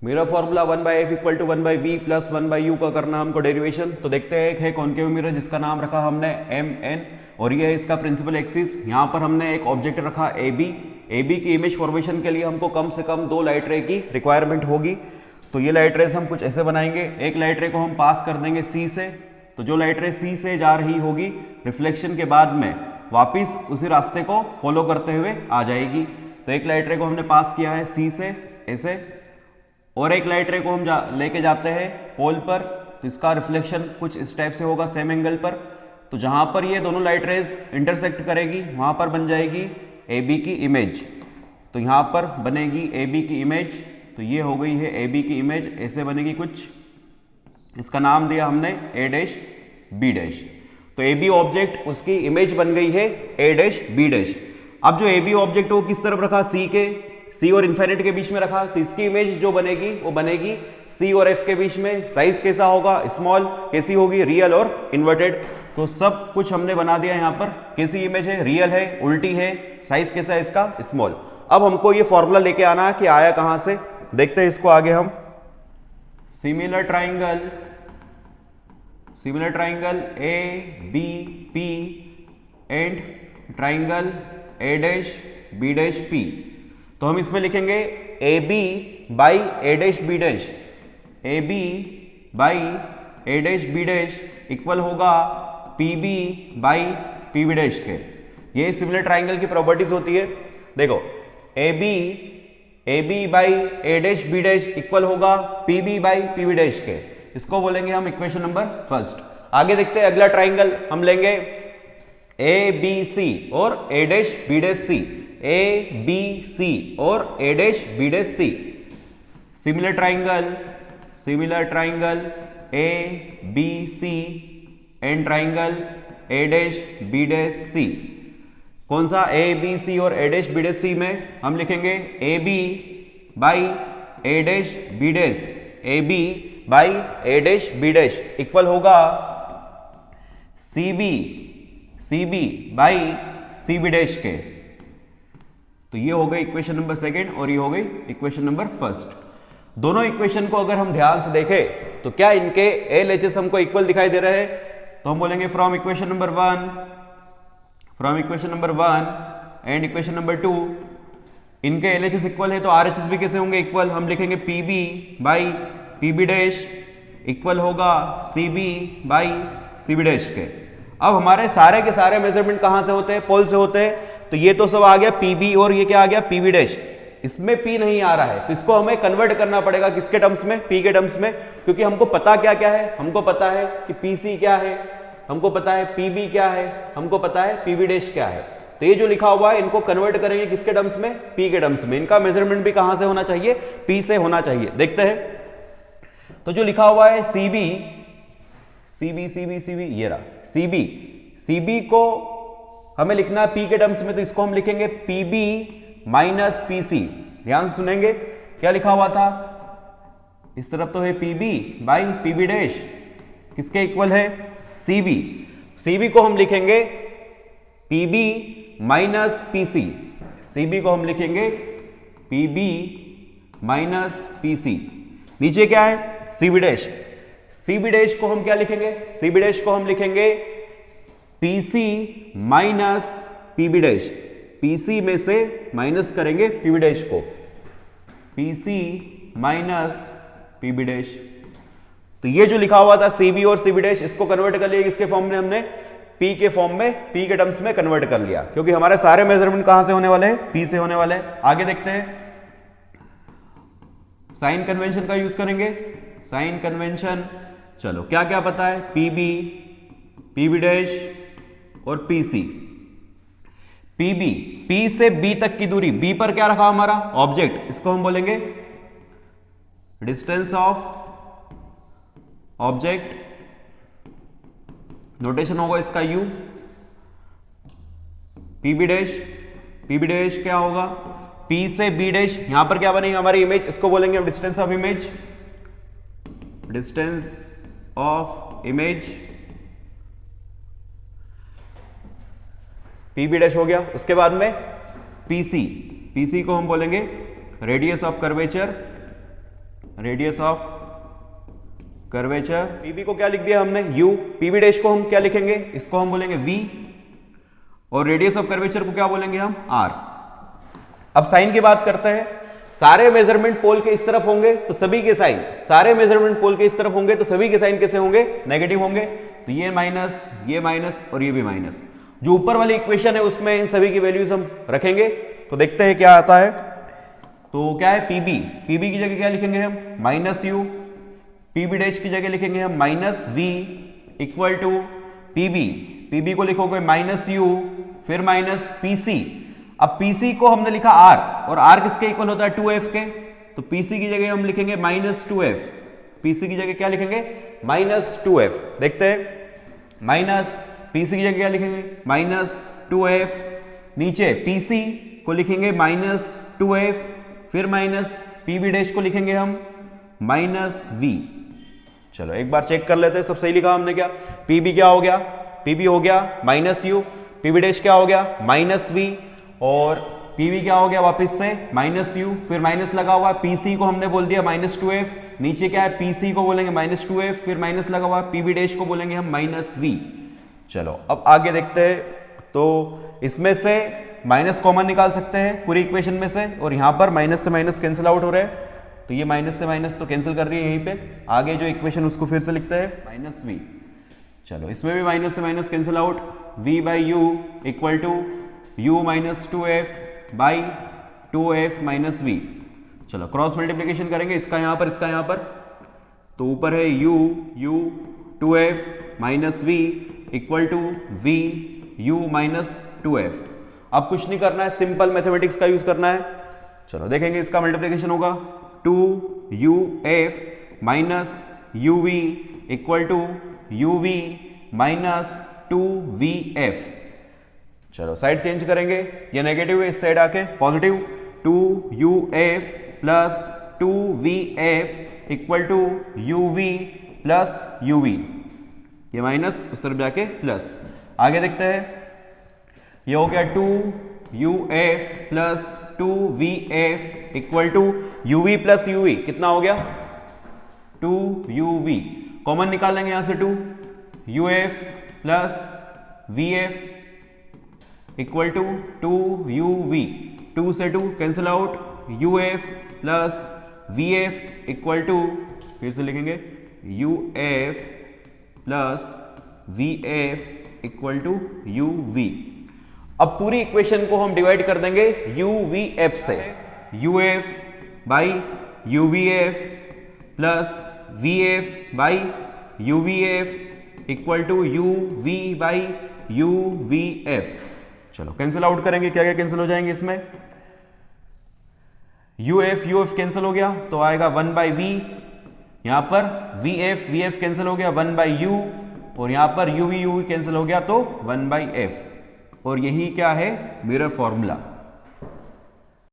मेरा formula 1/f equal to 1/v plus 1/u का करना हमको डेरिवेशन। तो देखते हैं, एक है कॉन्केव मिरर जिसका नाम रखा हमने mn और ये है इसका प्रिंसिपल एक्सिस। यहाँ पर हमने एक ऑब्जेक्ट रखा AB की इमेज फॉर्मेशन के लिए हमको कम से कम 2 लाइट रे की रिक्वायरमेंट होगी। तो ये लाइट रेज हम कुछ ऐसे बनाएंगे, एक लाइट रे को हम पास कर देंगे C से, तो जो लाइट रे C से जा रही होगी रिफ्लेक्शन के बाद में वापिस उसी रास्ते को फॉलो करते हुए आ जाएगी। तो एक लाइट रे को हमने पास किया है C से ऐसे, और एक लाइट रे को हम लेके जाते हैं पोल पर, तो इसका रिफ्लेक्शन कुछ इस टाइप से होगा सेम एंगल पर। तो जहां पर ये दोनों लाइट रेज इंटरसेक्ट करेगी वहां पर बन जाएगी AB की इमेज। तो यहां पर बनेगी AB की इमेज, तो ये हो गई है AB की इमेज, ऐसे बनेगी कुछ। इसका नाम दिया हमने A', B'। तो AB ऑब्जेक्ट उसकी इमेज बन गई है A', B'। अब जो AB ऑब्जेक्ट वो किस तरफ रखा, C और इन्फिनिट के बीच में रखा, तो इसकी इमेज जो बनेगी वो बनेगी C और F के बीच में। साइज कैसा होगा, स्मॉल, कैसी होगी, रियल और इन्वर्टेड। तो सब कुछ हमने बना दिया। यहाँ पर कैसी इमेज है, रियल है, उल्टी है, साइज कैसा है इसका, स्मॉल। अब हमको ये फॉर्मूला लेके आना है कि आया कहां से। देखते हैं इसको आगे हम। Similar triangle ABP and triangle A', B', तो हम इसमें लिखेंगे AB by A', B' equal होगा PB बाई PB' के। ये सिमिलर ट्राइंगल की प्रॉपर्टीज होती है। देखो AB by A', B' equal होगा PB बाई PB' के। इसको बोलेंगे हम इक्वेशन नंबर फर्स्ट। आगे देखते हैं अगला ट्राइंगल हम लेंगे ABC और A', ABC और A', similar triangle ABC and triangle A', कौन सा ABC और A', में हम लिखेंगे AB by A', AB by A', equal होगा CB बाई CB' के। तो ये हो गई इक्वेशन नंबर सेकेंड और ये हो गई इक्वेशन नंबर फर्स्ट। दोनों इक्वेशन को अगर हम ध्यान से देखें तो क्या इनके LHS हमको इक्वल दिखाई दे रहे हैं। तो हम बोलेंगे from equation number 1 and equation number 2 इनके LHS इक्वल है, तो RHS भी कैसे होंगे इक्वल। हम लिखेंगे PB बाई PB' इक्वल होगा CB बाई CB' के। अब हमारे सारे के सारे मेजरमेंट कहां से होते हैं, पोल से होते हैं। तो ये तो सब आ गया PB और ये क्या आ गया PB'। इसमें P नहीं आ रहा है, तो इसको हमें कन्वर्ट करना पड़ेगा किसके टर्म्स में, P के टर्म्स में। क्योंकि हमको पता क्या क्या है, हमको पता है कि PC क्या है, हमको पता है PB क्या है, हमको पता है PB' क्या है। तो ये जो लिखा हुआ है इनको कन्वर्ट करेंगे किसके टर्म्स में, P के टर्म्स में। इनका मेजरमेंट भी कहां से होना चाहिए, P से होना चाहिए। देखते हैं। तो जो लिखा हुआ है CB, ये रहा CB को हमें लिखना है P के टर्म्स में, तो इसको हम लिखेंगे PB माइनस PC। ध्यान से सुनेंगे क्या लिखा हुआ था, इस तरफ तो है PB बाई PB', किसके इक्वल है, CB को हम लिखेंगे PB माइनस PC। CB को हम लिखेंगे PB माइनस PC। नीचे क्या है CB' को हम क्या लिखेंगे, CB' को हम लिखेंगे PC माइनस PB'। PC में से माइनस करेंगे PB' को, PC माइनस PB'। तो ये जो लिखा हुआ था CB और CB', इसको कन्वर्ट कर लिया किसके फॉर्म में, हमने P के फॉर्म में, P के टर्म्स में कन्वर्ट कर लिया। क्योंकि हमारे सारे मेजरमेंट कहां से होने वाले हैं, P से होने वाले हैं। आगे देखते हैं, साइन कन्वेंशन का यूज करेंगे। साइन कन्वेंशन, चलो क्या क्या पता है, PB, PB' और PC। P से B तक की दूरी, B पर क्या रखा हमारा ऑब्जेक्ट, इसको हम बोलेंगे डिस्टेंस ऑफ ऑब्जेक्ट, नोटेशन होगा इसका U। PB' क्या होगा, P से B', यहां पर क्या बनेगी हमारी इमेज, इसको बोलेंगे हम डिस्टेंस ऑफ इमेज, PB' हो गया। उसके बाद में PC को हम बोलेंगे radius of curvature, radius of curvature. PB को क्या लिख दिया हमने, यू। पीबी डैश को हम क्या लिखेंगे, इसको हम बोलेंगे वी, और रेडियस ऑफ कर्वेचर को क्या बोलेंगे हम, आर। अब साइन की बात करते हैं। सारे मेजरमेंट पोल के इस तरफ होंगे तो सभी के साइन, सारे मेजरमेंट पोल के इस तरफ होंगे तो सभी के साइन कैसे होंगे, नेगेटिव होंगे। तो ये माइनस और ये भी माइनस। जो ऊपर वाली इक्वेशन है उसमें इन सभी की वैल्यूज हम रखेंगे। तो देखते हैं क्या आता है। तो क्या है, पीबी, पीबी की जगह क्या लिखेंगे हम, माइनस यू। पीबी डैश की जगह लिखेंगे हम minus V equal to PB. PB को लिखोगे माइनस यू, फिर माइनस पीसी। अब पीसी को हमने लिखा आर, और आर किसके इक्वल होता है, 2f के। तो पीसी की जगह हम लिखेंगे माइनस 2f। पीसी की जगह क्या लिखेंगे, माइनस 2f। देखते हैं, माइनस पीसी की जगह क्या लिखेंगे, माइनस 2f। नीचे पीसी को लिखेंगे माइनस 2f, फिर माइनस पीबी डैश को लिखेंगे हम माइनस वी। चलो एक बार चेक कर लेते हैं, सब सही लिखा हमने क्या। पीबी क्या हो गया, पीबी हो गया माइनस यू, पीबी डैश क्या हो गया, माइनस वी, और पीवी क्या हो गया वापस से माइनस यू, फिर माइनस लगा हुआ है। पीसी को हमने बोल दिया माइनस 2f। नीचे क्या है, पीसी को बोलेंगे माइनस 2f, फिर माइनस लगा हुआ है। पीबी डैश को बोलेंगे हम माइनस वी। चलो अब आगे देखते हैं। तो इसमें से माइनस कॉमन निकाल सकते हैं पूरी इक्वेशन में से, और यहां पर माइनस से माइनस कैंसिल आउट हो रहा है। तो ये माइनस से माइनस तो कैंसिल कर दिए यहीं पे। आगे जो इक्वेशन उसको फिर से लिखते हैं, माइनस वी। चलो इसमें भी माइनस से minus cancel out, v by U equal to u minus 2f by 2f minus V. चलो क्रॉस मल्टीप्लीकेशन करेंगे, इसका यहां पर, इसका यहां पर। तो ऊपर है u 2f minus V equal to v u minus 2f। अब कुछ नहीं करना है, सिंपल मैथमेटिक्स का यूज करना है। चलो देखेंगे, इसका मल्टीप्लीकेशन होगा 2uf minus uv equal to uv minus 2vf। चलो साइड चेंज करेंगे, ये नेगेटिव है, इस साइड आके positive. 2uf plus 2vf equal to uv plus uv। ये माइनस उस तरफ जाके प्लस। आगे देखते हैं, ये हो गया 2uf plus 2vf equal to uv plus uv। कितना हो गया, 2uv। कॉमन निकाल लेंगे यहां से, 2uf plus vf equal to 2uv। 2 से 2 cancel out, uf plus vf equal to, फिर से लिखेंगे uf plus vf equal to uv। अब पूरी इक्वेशन को हम डिवाइड कर देंगे uvf से। uf by uvf plus vf by uvf equal to uv by uvf। चलो कैंसिल आउट करेंगे, क्या क्या कैंसिल हो जाएंगे इसमें, uf कैंसिल हो गया तो आएगा 1 बाई वी। यहां पर vf कैंसिल हो गया 1 बाई यू, और यहां पर uv कैंसिल हो गया तो 1 बाई एफ। और यही क्या है, मिरर फॉर्मूला।